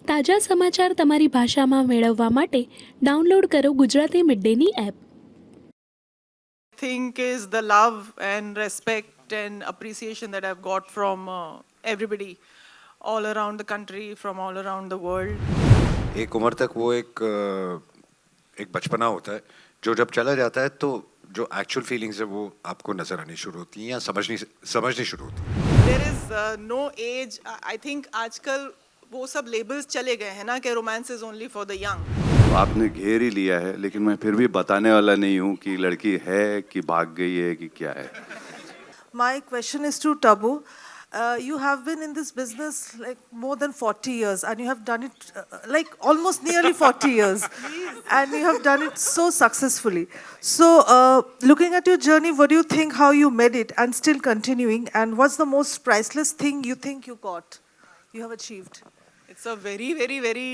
તાજા સમાચાર તમારી ભાષામાં મેળવવા માટે ડાઉનલોડ કરો Gujarati mid Danny app. Think is the love and respect and appreciation that I've got from everybody all around the country, from all around the world. एक उम्र तक वो एक बचपना होता है जो जब चला जाता है तो जो एक्चुअल फीलिंग्स है वो आपको नजर आनी शुरू होती हैं या समझनी शुरू होती है. There is no age. I think आजकल वो सब labels चले गए हैं ना कि romance is only for the young. आपने घेर ही लिया है, लेकिन मैं फिर भी बताने वाला नहीं हूँ कि लड़की है कि भाग गई है कि क्या है. My question is to Tabu. You have been in this business like more than 40 years and you have done it like almost nearly 40 years and you have done it so successfully. So looking at your journey, what do you think how you made it and still continuing, and what's the most priceless thing you think you have achieved? It's a very very very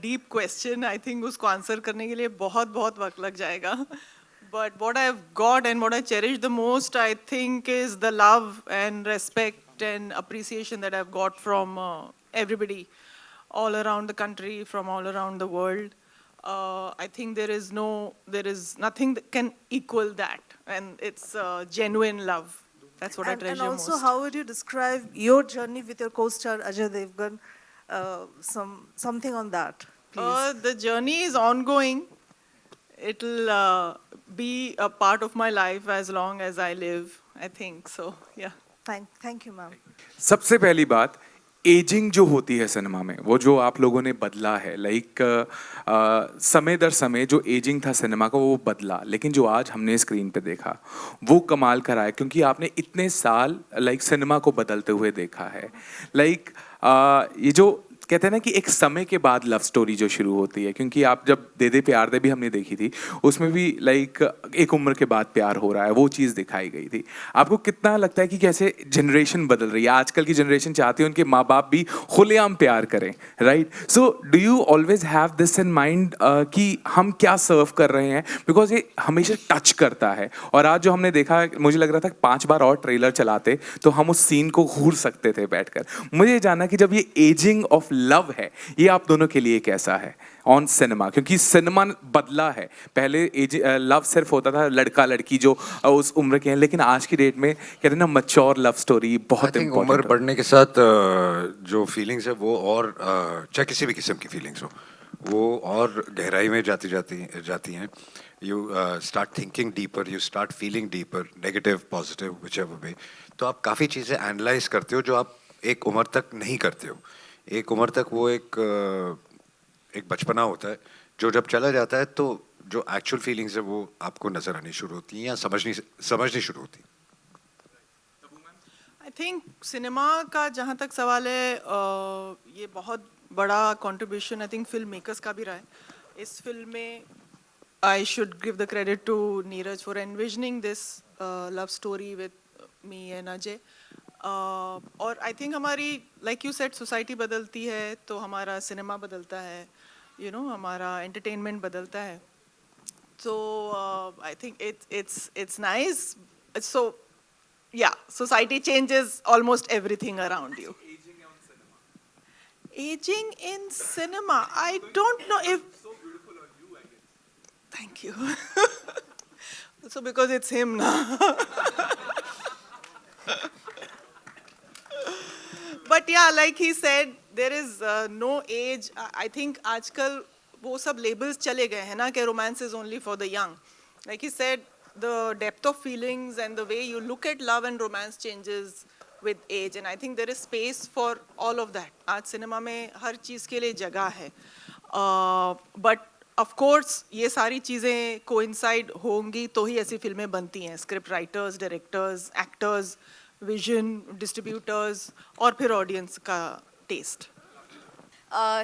deep question. I think उसको answer करने के लिए बहुत वक्त लग जाएगा. But what I've got and what I cherish the most, I think, is the love and respect and appreciation that I've got from everybody all around the country, from all around the world. I think there is nothing that can equal that, and it's genuine love. That's what I treasure and also, most. how would you describe your journey with your co-star Ajay Devgan? Something on that, please. The journey is ongoing. It'll be a part of my life as long as I live, I think. So, yeah. Thank you, ma'am. सबसे पहली बात, ageing जो होती है cinema में, वो जो आप लोगों ने बदला है, लाइक समय दर समय जो एजिंग था सिनेमा का वो बदला, लेकिन जो आज हमने स्क्रीन पे देखा वो कमाल करा है, क्योंकि आपने इतने साल लाइक सिनेमा को बदलते हुए देखा है. लाइक ये जो कहते हैं ना कि एक समय के बाद लव स्टोरी जो शुरू होती है, क्योंकि आप जब दे दे प्यार दे भी हमने देखी थी, उसमें भी लाइक एक उम्र के बाद प्यार हो रहा है, वो चीज़ दिखाई गई थी. आपको कितना लगता है कि कैसे जनरेशन बदल रही है, आजकल की जनरेशन चाहती है उनके माँ बाप भी खुलेआम प्यार करें, right? So do you always have this in mind कि हम क्या सर्व कर रहे हैं, बिकॉज ये हमेशा टच करता है. और आज जो हमने देखा, मुझे लग रहा था 5 बार और ट्रेलर चलाते तो हम उस सीन को घूर सकते थे बैठकर. मुझे ये जानना कि जब ये एजिंग ऑफ लव है, ये आप दोनों के लिए कैसा है ऑन सिनेमा, क्योंकि सिनेमा बदला है. पहले लव सिर्फ होता था लड़का लड़की जो उस उम्र के हैं, लेकिन आज की डेट में कहते हैं ना मैच्योर लव स्टोरी बहुत इम्पोर्टेंट. उम्र बढ़ने के साथ जो फीलिंग्स है वो और चाहे किसी भी किस्म की फीलिंग्स हो वो और गहराई में जाती हैं. You start thinking deeper, you start feeling deeper, negative positive whichever वे. तो आप काफ़ी चीज़ें एनालाइज करते हो जो आप एक उम्र तक नहीं करते हो. एक उम्र तक वो एक बचपना होता है जो जब चला जाता है तो जो एक्चुअल फीलिंग्स है वो आपको नजर आनी शुरू होती हैं या समझनी शुरू होती है. आई थिंक सिनेमा का जहाँ तक सवाल है, ये बहुत बड़ा contribution I think film makers का भी रहा है. इस फिल्म में I should give the credit to Neeraj for envisioning this love story with me and Ajay. और आई थिंक हमारी लाइक यू सेड सोसाइटी बदलती है तो हमारा सिनेमा बदलता है, यू नो, हमारा एंटरटेनमेंट बदलता है. सो आई थिंक इट्स नाइस. सो या society changes almost everything around you. Aging in cinema, I don't know if. So beautiful on you, I guess. Thank you. So because it's him now. But yeah, like he said, there is no age. I think आजकल वो सब labels चले गए हैं ना कि romance is only for the young. Like he said, the depth of feelings and the way you look at love and romance changes with age, and I think there is space for all of that. आज cinema में हर चीज़ के लिए जगह है. But of course ये सारी चीज़ें coincide होंगी तो ही ऐसी फिल्में बनती हैं. Script writers, directors, actors, vision, distributors, और फिर audience का taste.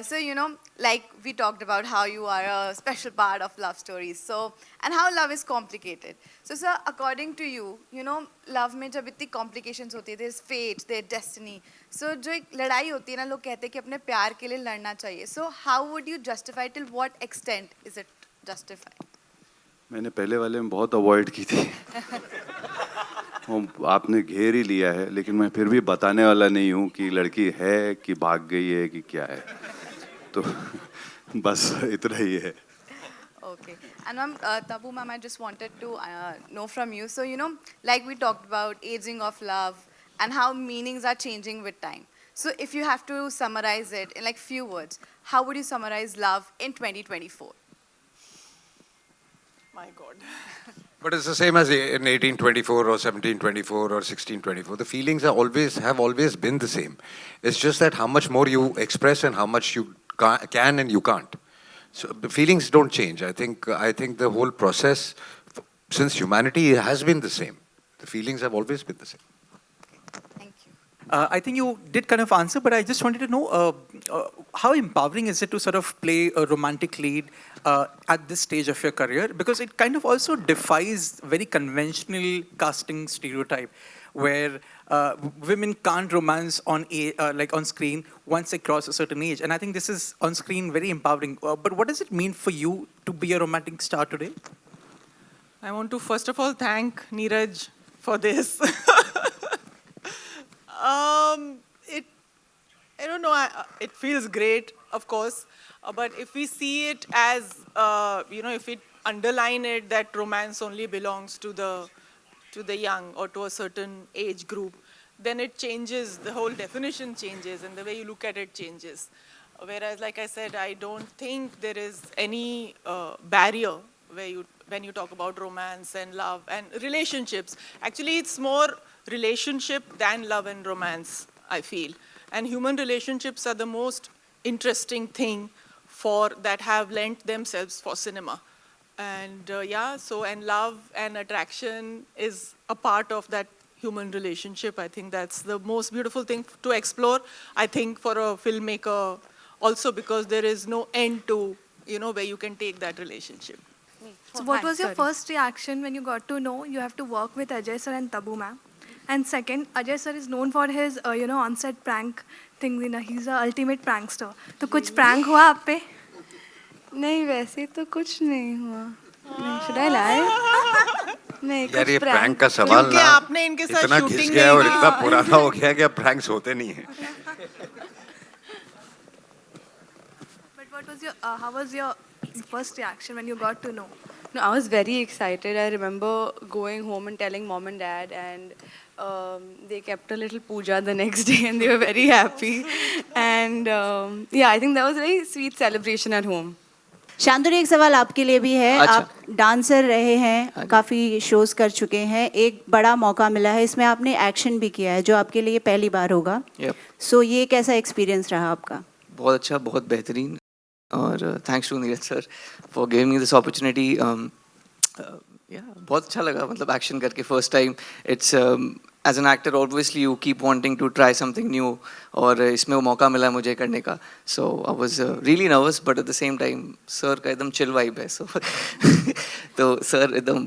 So, you know, like we talked about how you are a special part of love stories. So, and how love is complicated. So, sir, according to you, you know, love में जब इतनी complications होती है, there's fate, there's destiny. So, जो एक लड़ाई होती है ना, लोग कहते हैं कि अपने प्यार के लिए लड़ना चाहिए. So, how would you justify, till what extent is it justified? मैंने पहले वाले में बहुत अवॉइड की थी. आपने घेर ही लिया है, लेकिन मैं फिर भी बताने वाला नहीं हूँ कि लड़की है कि भाग गई है कि क्या है. तो बस इतना ही है. Okay. And ma'am, Tabu ma'am, I just wanted to know from you. So, you know, like we talked about aging of love and how meanings are changing with time. So, if you have to summarize it in like few words, how would you summarize love in 2024? My God. But it's the same as in 1824 or 1724 or 1624. The feelings have always been the same. It's just that how much more you express and how much you can and you can't. So the feelings don't change. I think the whole process, since humanity has been the same. The feelings have always been the same. Thank you. I think you did kind of answer, but I just wanted to know how empowering is it to sort of play a romantic lead at this stage of your career? Because it kind of also defies very conventional casting stereotype, where women can't romance on like on screen once they cross a certain age. And I think this is on screen very empowering. But what does it mean for you to be a romantic star today? I want to first of all thank Neeraj for this. I don't know. It feels great, of course, but if we see it as, if we underline it that romance only belongs to the young or to a certain age group, then it changes. The whole definition changes, and the way you look at it changes. Whereas, like I said, I don't think there is any barrier when you talk about romance and love and relationships. Actually, it's more relationship than love and romance, I feel. And human relationships are the most interesting thing that have lent themselves for cinema. And and love and attraction is a part of that human relationship. I think that's the most beautiful thing to explore, I think, for a filmmaker also, because there is no end to, where you can take that relationship. So what was your first reaction when you got to know you have to work with Ajay sir and Tabu ma'am? And second, Ajay sir is known for his, on-set prank things. He's a ultimate prankster. तो कुछ prank हुआ आप पे? नहीं वैसे तो कुछ नहीं हुआ. नहीं, should I lie? नहीं यार ये कुछ प्रैंक का सवाल क्योंकि ना आपने इनके साथ इतना shooting घिस नहीं गया है और की। इतना पुराना हो गया है कि अब प्रैंक्स होते नहीं हैं. But what was your, how was your first reaction when you got to know? No, I was very excited. I remember going home and telling mom and dad, and they kept a little puja the next day, and they were very happy. And I think that was a very sweet celebration at home. Shantanu, एक सवाल आपके लिए भी है. आप dancer रहे हैं, काफ़ी शोज कर चुके हैं, एक बड़ा मौका मिला है, इसमें आपने एक्शन भी किया है जो आपके लिए पहली बार होगा. सो ये कैसा एक्सपीरियंस रहा आपका? बहुत अच्छा, बहुत बेहतरीन. और thanks to Neeraj sir for giving me this opportunity. बहुत अच्छा लगा, मतलब एक्शन करके first time. It's as an actor obviously you keep wanting to try something new, और इसमें वो मौका मिला मुझे करने का. So I was really nervous, but at the same time sir का एकदम चिल वाइब है. सो तो सर एकदम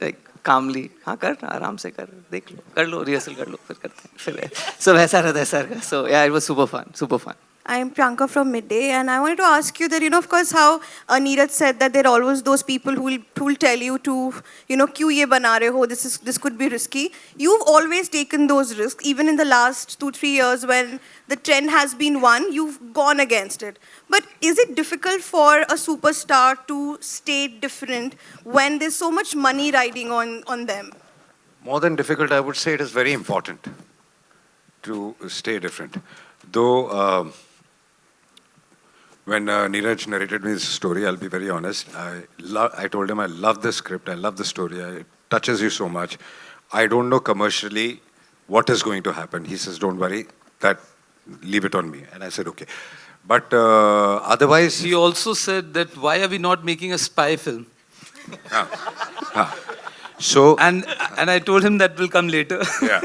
लाइक कामली, हाँ कर, आराम से कर, देख लो, कर लो, रिहर्सल कर लो, फिर करते हैं. फिर सब ऐसा रहता है सर का. So it was super fun, super fun. I am Priyanka from Midday, and I wanted to ask you that, of course, how Neeraj said that there are always those people who will tell you to, क्यों ये बना रहे हो, this could be risky. You've always taken those risks, even in the last 2-3 years when the trend has been one, you've gone against it. But is it difficult for a superstar to stay different when there's so much money riding on them? More than difficult, I would say it is very important to stay different. Though, when Neeraj narrated me this story, I'll be very honest. I told him I love the script, I love the story, it touches you so much. I don't know commercially what is going to happen. He says, don't worry, leave it on me. And I said, okay. But otherwise... He also said that why are we not making a spy film? So... And I told him that will come later. Yeah.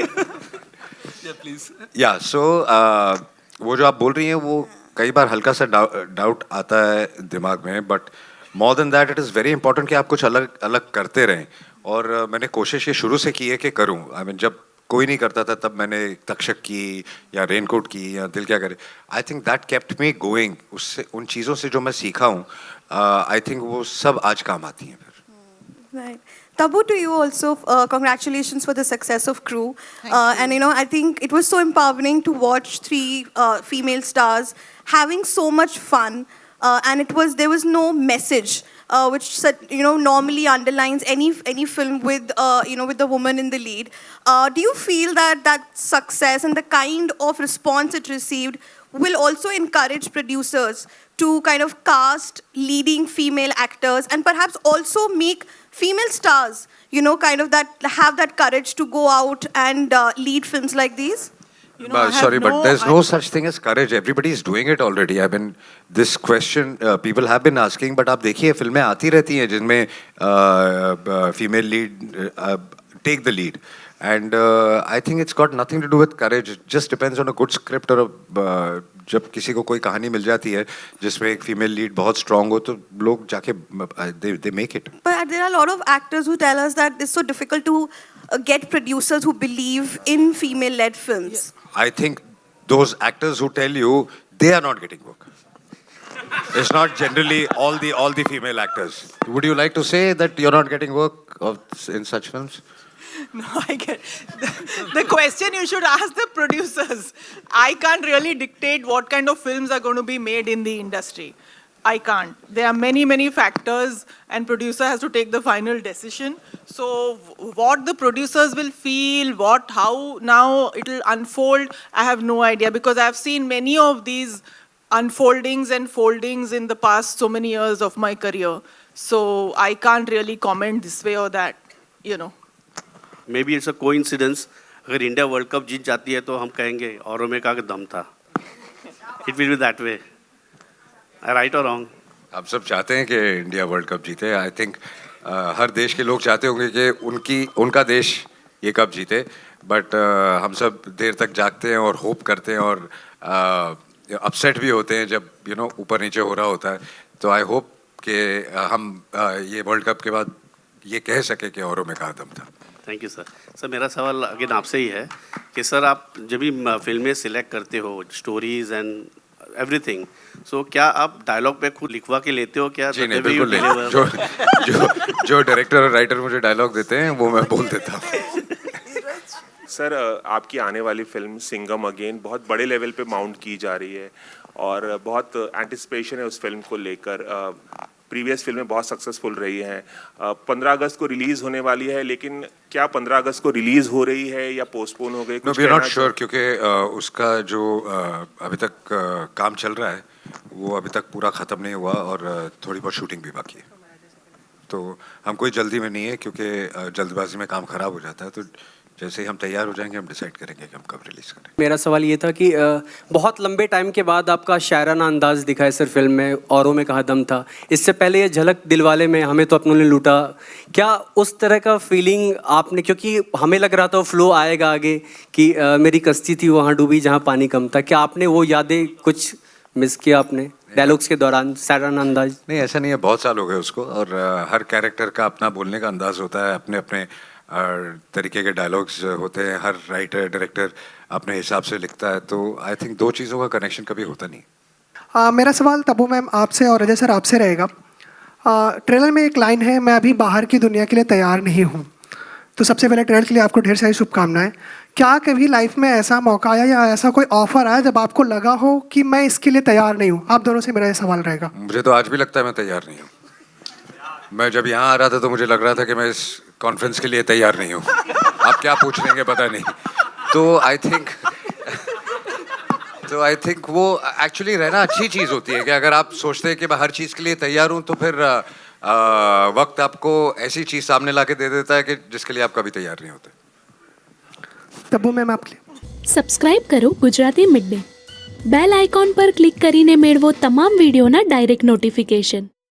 Yeah, please. Yeah, so वो जो आप बोल रही हैं वो कई बार हल्का सा डाउट आता है दिमाग में, but more than that it is very important कि आप कुछ अलग अलग करते रहें. और मैंने कोशिश ये शुरू से की है कि करूं. आई मीन जब कोई नहीं करता था तब मैंने तक्षक की या रेनकोट की या दिल क्या करे. I think that kept me going. उससे उन चीज़ों से जो मैं सीखा हूँ, आई थिंक वो सब आज काम आती हैं फिर. Right. Tabu, to you also, congratulations for the success of Crew. And I think it was so empowering to watch 3 female stars having so much fun. And there was no message, which normally underlines any film with with the woman in the lead. Do you feel that success and the kind of response it received will also encourage producers to kind of cast leading female actors and perhaps also make female stars, kind of have that courage to go out and lead films like these? But there's no such thing as courage. Everybody is doing it already. I mean, this question people have been asking, but आप देखिए फिल्में आती रहती हैं जिनमें female lead take the lead. And I think it's got nothing to do with courage. It just depends on a good script or जब किसी को कोई कहानी मिल जाती है जिसमें एक फीमेल लीड बहुत स्ट्रांग हो तो लोग जाके they make it. But there are a lot of actors who tell us that it's so difficult to get producers who believe in female-led films. I think those actors who tell you they are not getting work. It's not generally all the female actors. Would you like to say that you're not getting work in such films? No, I get the question you should ask the producers. I can't really dictate what kind of films are going to be made in the industry. I can't. There are many factors and producer has to take the final decision. So what the producers will feel, how now it will unfold, I have no idea, because I have seen many of these unfoldings and foldings in the past so many years of my career. So I can't really comment this way or that, may be it's a coincidence. अगर India world cup जीत जाती है तो हम कहेंगे औरों में का दम था. It will be that way. Right और रॉन्ग? आप सब चाहते हैं कि इंडिया वर्ल्ड कप जीते. आई थिंक हर देश के लोग चाहते होंगे कि उनका देश ये कप जीते. बट हम सब देर तक जागते हैं और होप करते हैं और अपसेट भी होते हैं जब ऊपर नीचे हो रहा होता है. तो आई होप कि हम ये वर्ल्ड कप के बाद ये कह सके कि औरों में कहा दम था. Thank you sir. सर मेरा सवाल अगेन आपसे ही है कि सर आप जब भी फिल्में सिलेक्ट करते हो, स्टोरीज एंड एवरीथिंग, सो क्या आप डायलॉग पे खुद लिखवा के लेते हो क्या? जी नहीं, बिल्कुल नहीं. जो डायरेक्टर और राइटर मुझे डायलॉग देते हैं वो मैं बोल देता हूँ. सर आपकी आने वाली फिल्म सिंघम अगेन बहुत बड़े लेवल पे माउंट की जा रही है और बहुत एंटिसिपेशन है उस फिल्म को लेकर. प्रीवियस फिल्में बहुत सक्सेसफुल रही हैं. 15 अगस्त को रिलीज़ होने वाली है, लेकिन क्या 15 अगस्त को रिलीज़ हो रही है या पोस्टपोन हो गई? No, we are not sure, क्योंकि उसका जो अभी तक काम चल रहा है वो अभी तक पूरा ख़त्म नहीं हुआ और थोड़ी बहुत शूटिंग भी बाकी है. तो हम कोई जल्दी में नहीं है क्योंकि जल्दबाजी में काम ख़राब हो जाता है. तो जैसे ही हम तैयार हो जाएंगे हम डिसाइड करेंगे कि हम कब रिलीज़ करें. मेरा सवाल ये था कि बहुत लंबे टाइम के बाद आपका शायराना अंदाज दिखा है सर फिल्म में, औरों में कहा दम था. इससे पहले ये झलक दिलवाले में हमें तो अपनों ने लूटा, क्या उस तरह का फीलिंग आपने, क्योंकि हमें लग रहा था फ्लो आएगा आगे कि मेरी कश्ती थी वहाँ डूबी जहाँ पानी कम था, क्या आपने वो यादें कुछ मिस किया आपने डायलॉग्स के दौरान? शायराना अंदाज नहीं, ऐसा नहीं है. बहुत साल हो गए उसको और हर कैरेक्टर का अपना बोलने का अंदाज होता है, अपने अपने तरीके के डायलॉग्स होते हैं. हर राइटर डायरेक्टर अपने हिसाब से लिखता है. तो आई थिंक दो चीज़ों का कनेक्शन कभी होता नहीं. मेरा सवाल तब्बू मैम आपसे और अजय सर आपसे रहेगा. ट्रेलर में एक लाइन है, मैं अभी बाहर की दुनिया के लिए तैयार नहीं हूँ. तो सबसे पहले ट्रेलर के लिए आपको ढेर सारी शुभकामनाएं. क्या कभी लाइफ में ऐसा मौका आया या ऐसा कोई ऑफर आया जब आपको लगा हो कि मैं इसके लिए तैयार नहीं हूँ? आप दोनों से मेरा ये सवाल रहेगा. मुझे तो आज भी लगता है मैं तैयार नहीं हूँ. मैं जब यहाँ आ रहा था तो मुझे लग रहा था कि मैं इस कॉन्फ्रेंस के लिए तैयार नहीं हूँ. आप क्या पूछ लेंगे पता नहीं. तो आई थिंक वो एक्चुअली रहना अच्छी चीज़ होती है कि अगर आप सोचते हैं कि मैं हर चीज़ के लिए तैयार हूँ तो फिर वक्त आपको ऐसी चीज़ सामने ला के दे देता है कि जिसके लिए आप कभी तैयार नहीं होते. તબ્બુ મેમ આપ સબસ્ક્રાઇબ કરો Gujarati mid day. Bell icon પર ક્લિક કરીને મેળવો તમામ વિડીયોના ડાયરેક્ટ નોટિફિકેશન.